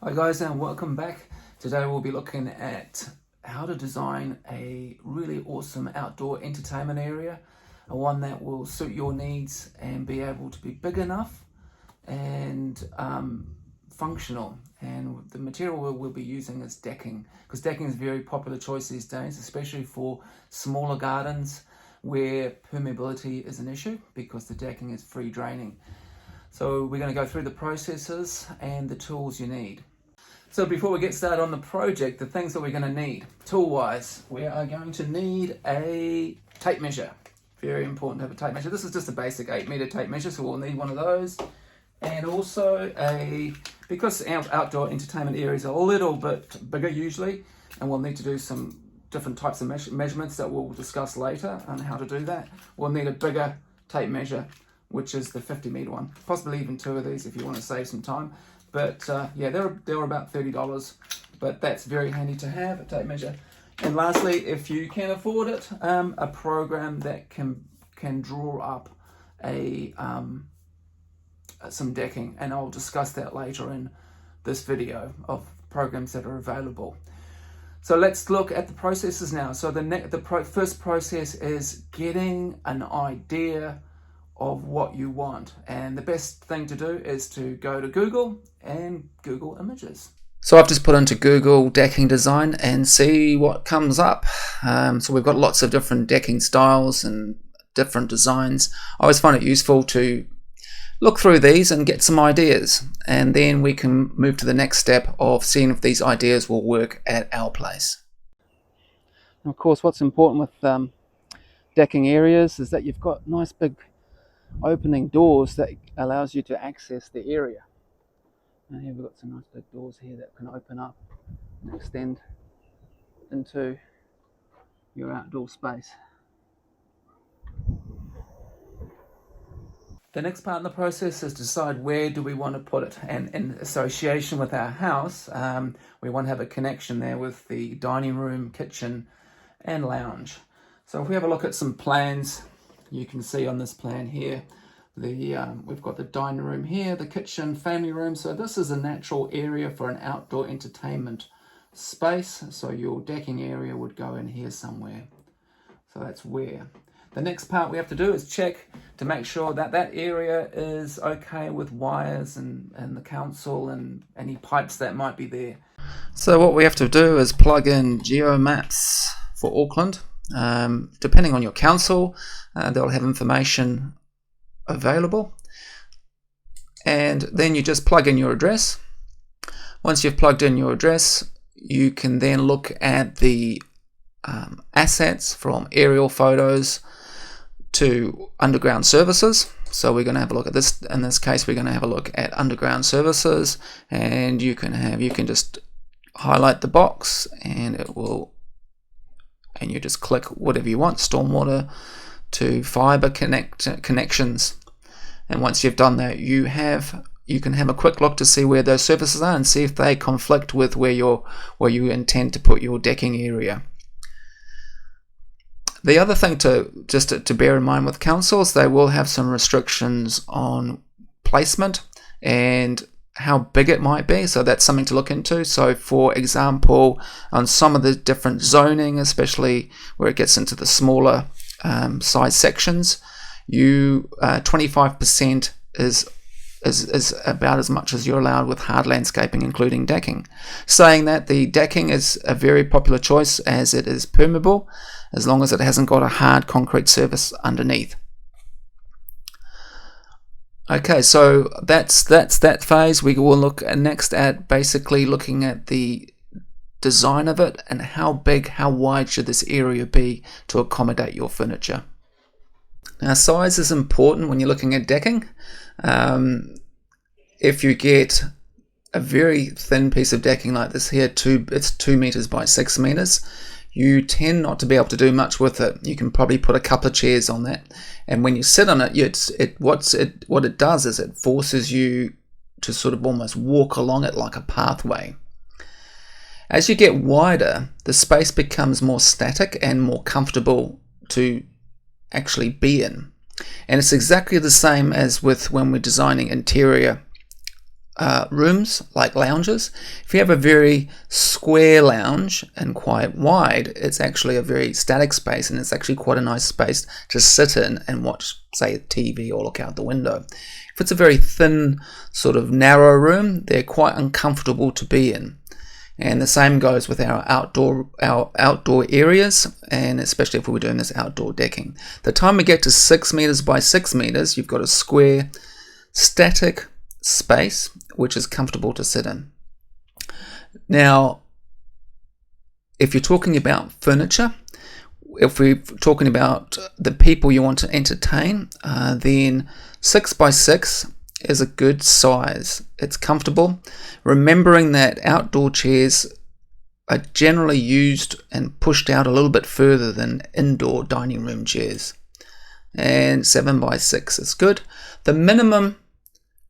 Hi guys, and welcome back. Today we'll be looking at how to design a really awesome outdoor entertainment area, one that will suit your needs and be able to be big enough and functional. And the material we'll be using is decking, because decking is a very popular choice these days, especially for smaller gardens where permeability is an issue because the decking is free draining. So we're going to go through the processes and the tools you need. So before we get started on the project, the things that we're going to need, tool-wise, we are going to need a tape measure. Very important to have a tape measure. This is just a basic 8-metre tape measure, so we'll need one of those. And also because our outdoor entertainment areas are a little bit bigger usually, and we'll need to do some different types of measurements that we'll discuss later on how to do that. We'll need a bigger tape measure, which is the 50-metre one. Possibly even two of these if you want to save some time. But yeah, they're about $30, but that's very handy to have, a tape measure. And lastly, if you can afford it, a program that can draw up some decking, and I'll discuss that later in this video of programs that are available. So let's look at the processes now. So the first process is getting an idea of what you want, and the best thing to do is to go to Google and Google images. So I've just put into Google decking design and see what comes up. So we've got lots of different decking styles and different designs. I always find it useful to look through these and get some ideas, and then we can move to the next step of seeing if these ideas will work at our place. And of course, what's important with decking areas is that you've got nice big opening doors that allows you to access the area. And here we've got some nice big doors here that can open up and extend into your outdoor space. The next part in the process is to decide where do we want to put it, and in association with our house we want to have a connection there with the dining room, kitchen and lounge. So if we have a look at some plans, you can see on this plan here, we've got the dining room here, the kitchen, family room. So this is a natural area for an outdoor entertainment space. So your decking area would go in here somewhere. So that's where. The next part we have to do is check to make sure that that area is okay with wires and the council and any pipes that might be there. So what we have to do is plug in GeoMaps for Auckland. Depending on your council, they'll have information available, and then you just plug in your address. Once you've plugged in your address, you can then look at the assets from aerial photos to underground services. So we're going to have a look at this. In this case, we're going to have a look at underground services, and you can just highlight the box and it will, and you just click whatever you want, stormwater to fiber connections. And once you've done that, you can have a quick look to see where those services are and see if they conflict with where you intend to put your decking area. The other thing to bear in mind with councils, they will have some restrictions on placement and how big it might be, so that's something to look into. So for example, on some of the different zoning, especially where it gets into the smaller size sections, 25% is about as much as you're allowed with hard landscaping, including decking. Saying that, the decking is a very popular choice as it is permeable, as long as it hasn't got a hard concrete surface underneath. Okay, so that's that phase. We will look next at basically looking at the design of it and how big, how wide should this area be to accommodate your furniture. Now, size is important when you're looking at decking. If you get a very thin piece of decking like this here, it's 2 meters by 6 meters, you tend not to be able to do much with it. You can probably put a couple of chairs on that, and when you sit on it, what it does is it forces you to sort of almost walk along it like a pathway. As you get wider, the space becomes more static and more comfortable to actually be in. And it's exactly the same as with when we're designing interior rooms like lounges. If you have a very square lounge and quite wide, it's actually a very static space, and it's actually quite a nice space to sit in and watch, say, TV or look out the window. If it's a very thin, sort of narrow room, they're quite uncomfortable to be in. And the same goes with our outdoor areas, and especially if we were doing this outdoor decking. The time we get to 6 meters by 6 meters, you've got a square, static space which is comfortable to sit in. Now, if you're talking about furniture, if we're talking about the people you want to entertain, then 6 by 6 is a good size. It's comfortable. Remembering that outdoor chairs are generally used and pushed out a little bit further than indoor dining room chairs. And 7 by 6 is good. The minimum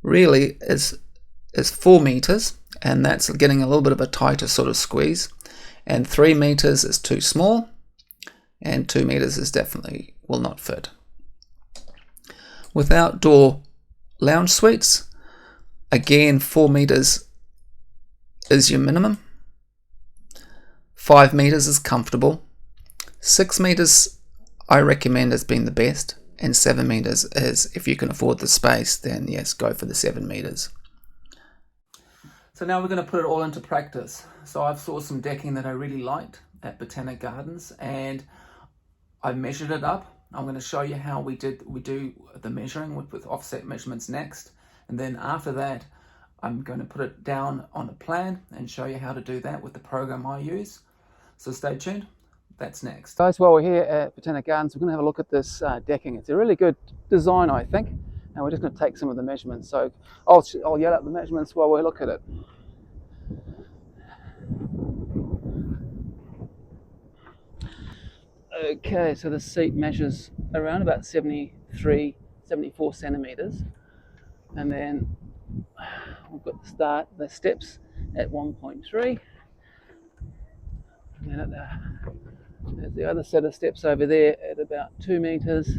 really is 4 meters, and that's getting a little bit of a tighter sort of squeeze. And 3 meters is too small, and 2 meters is definitely will not fit. With outdoor lounge suites, again, 4 meters is your minimum. 5 meters is comfortable. 6 meters I recommend as being the best, and 7 meters is, if you can afford the space, then yes, go for the 7 meters. So now we're going to put it all into practice. So I've saw some decking that I really liked at Botanic Gardens, and I measured it up. I'm going to show you how we do the measuring with offset measurements next, and then after that I'm going to put it down on a plan and show you how to do that with the program I use. So stay tuned. That's next. Guys, while we're here at Botanic Gardens, we're going to have a look at this decking. It's a really good design, I think, and we're just going to take some of the measurements. So I'll yell out the measurements while we look at it. Okay, so the seat measures around about 74 centimeters, and then we've got the steps at 1.3, and then there's the other set of steps over there at about 2 meters,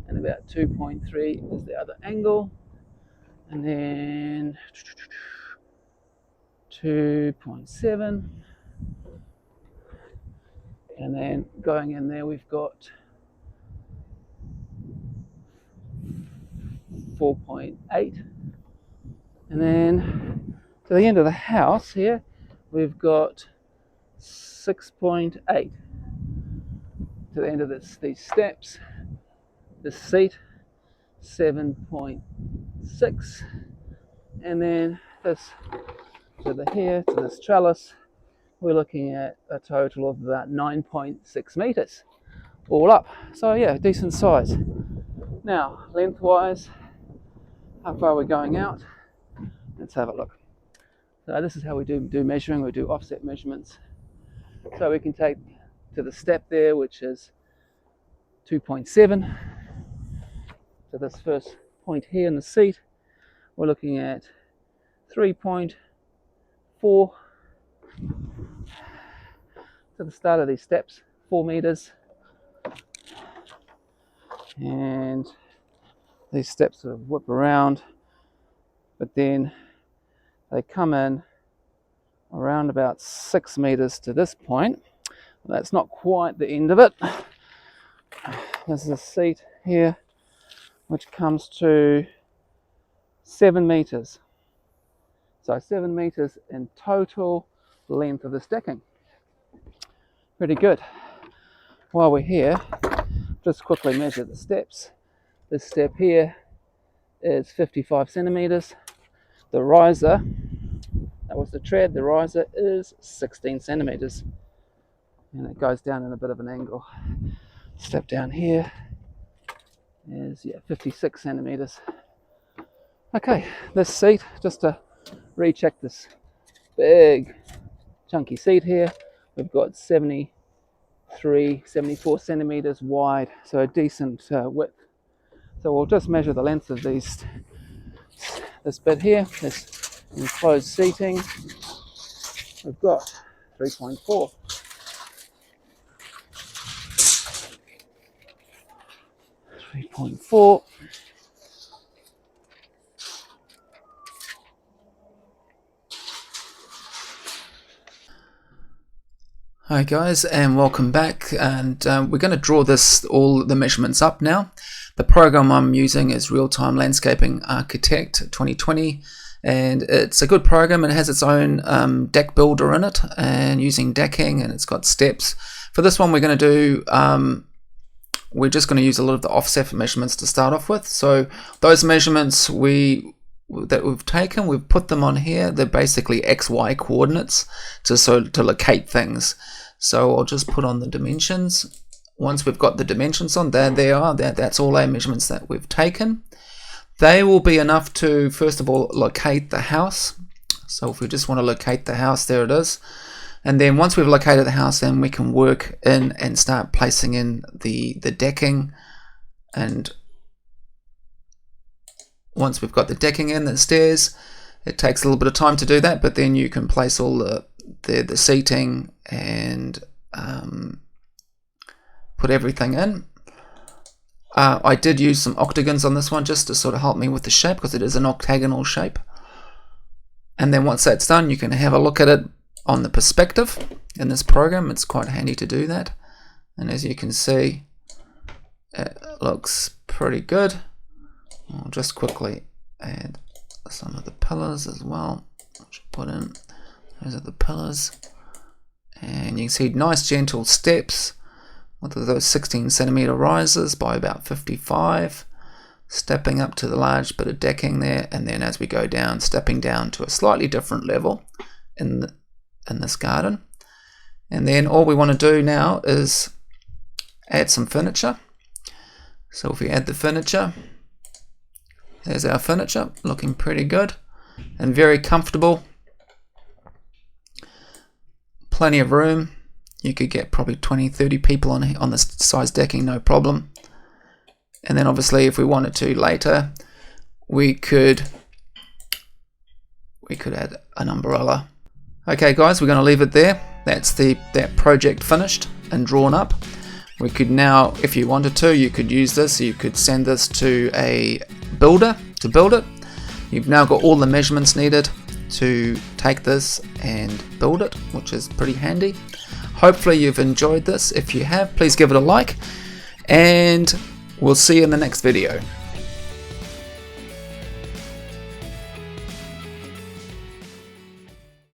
and about 2.3 is the other angle, and then 2.7. And then going in there, we've got 4.8. And then to the end of the house here, we've got 6.8. To the end of these steps, the seat, 7.6. And then this to this trellis, we're looking at a total of about 9.6 meters all up. So yeah, decent size. Now, lengthwise, how far we're going out, let's have a look. So this is how we do measuring. We do offset measurements. So we can take to the step there, which is 2.7. So this first point here in the seat, we're looking at 3.4. To the start of these steps, 4 meters, and these steps sort of whip around, but then they come in around about 6 meters to this point. That's not quite the end of it. There's a seat here which comes to 7 meters. So 7 meters in total length of this decking. Pretty good. While we're here, just quickly measure the steps. This step here is 55 centimeters. The riser, that was the tread, the riser is 16 centimeters. And it goes down in a bit of an angle. Step down here is 56 centimeters. Okay, this seat, just to recheck this big chunky seat here, we've got 74 centimeters wide, so a decent width. So we'll just measure the length of this bit here, this enclosed seating. We've got 3.4. Hi guys, and welcome back, and we're going to draw all the measurements up now. The program I'm using is Real-Time Landscaping Architect 2020, and it's a good program. It has its own deck builder in it, and using decking, and it's got steps. For this one we're going to do, we're just going to use a lot of the offset measurements to start off with. So those measurements that we've taken, we've put them on here. They're basically XY coordinates to locate things. So I'll just put on the dimensions. Once we've got the dimensions on, there they are. That's all our measurements that we've taken. They will be enough to, first of all, locate the house. So if we just want to locate the house, there it is. And then once we've located the house, then we can work in and start placing in the decking. And once we've got the decking in, the stairs, it takes a little bit of time to do that, but then you can place all the seating and put everything in. I did use some octagons on this one just to sort of help me with the shape, because it is an octagonal shape. And then once that's done, you can have a look at it on the perspective in this program. It's quite handy to do that, and as you can see, it looks pretty good. I'll just quickly add some of the pillars as well. I should put in, those are the pillars, and you can see nice gentle steps with those 16 centimeter rises by about 55, stepping up to the large bit of decking there, and then as we go down, stepping down to a slightly different level in this garden. And then all we want to do now is add some furniture. So if we add the furniture, there's our furniture, looking pretty good and very comfortable. Plenty of room. You could get probably 20-30 people on this size decking, no problem. And then obviously if we wanted to later, we could add an umbrella. Okay guys, we're going to leave it there. That's that project finished and drawn up. We could now, if you wanted to, you could use this. You could send this to a builder to build it. You've now got all the measurements needed to take this and build it, which is pretty handy. Hopefully you've enjoyed this. If you have, please give it a like, and we'll see you in the next video.